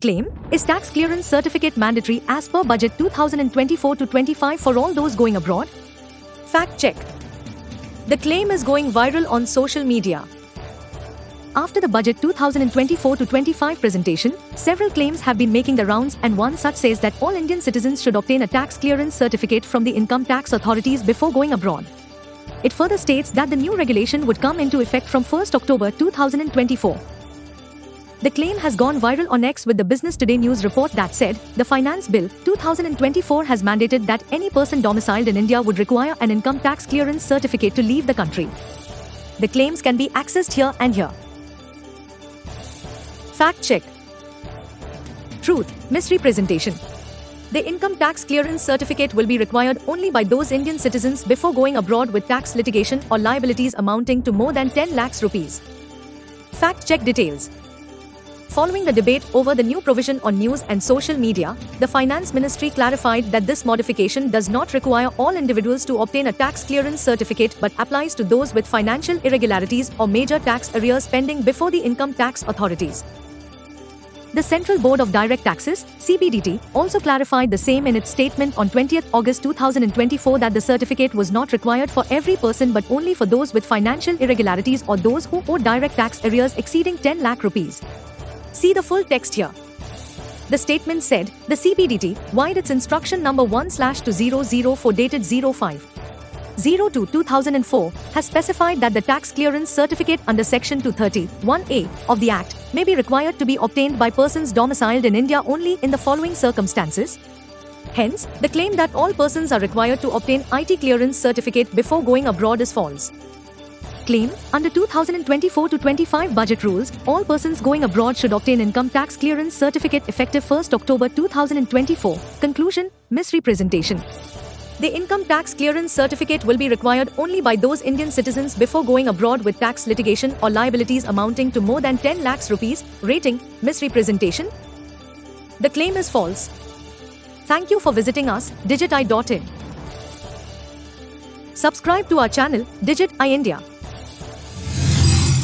Claim, is tax clearance certificate mandatory as per budget 2024-25 for all those going abroad? Fact check. The claim is going viral on social media. After the budget 2024-25 presentation, several claims have been making the rounds, and one such says that all Indian citizens should obtain a tax clearance certificate from the income tax authorities before going abroad. It further states that the new regulation would come into effect from 1st October 2024. The claim has gone viral on X, with the Business Today news report that said, the Finance Bill 2024 has mandated that any person domiciled in India would require an income tax clearance certificate to leave the country. The claims can be accessed here and here. Fact check. Truth, misrepresentation. The income tax clearance certificate will be required only by those Indian citizens before going abroad with tax litigation or liabilities amounting to more than 10 lakhs rupees. Fact check details. Following the debate over the new provision on news and social media, the Finance Ministry clarified that this modification does not require all individuals to obtain a tax clearance certificate but applies to those with financial irregularities or major tax arrears pending before the income tax authorities. The Central Board of Direct Taxes (CBDT) also clarified the same in its statement on 20th August 2024 that the certificate was not required for every person but only for those with financial irregularities or those who owe direct tax arrears exceeding 10 lakh rupees. See the full text here. The statement said, the CBDT, via its instruction number 1/2004 dated 05/02/2004, has specified that the tax clearance certificate under Section 230(1)(a) of the Act may be required to be obtained by persons domiciled in India only in the following circumstances. Hence, the claim that all persons are required to obtain IT clearance certificate before going abroad is false. Claim, under 2024-25 budget rules, all persons going abroad should obtain income tax clearance certificate effective 1st October 2024. Conclusion, misrepresentation. The income tax clearance certificate will be required only by those Indian citizens before going abroad with tax litigation or liabilities amounting to more than 10 lakhs rupees. Rating, misrepresentation. The claim is false. Thank you for visiting us, digiti.in. Subscribe to our channel, Digit I India.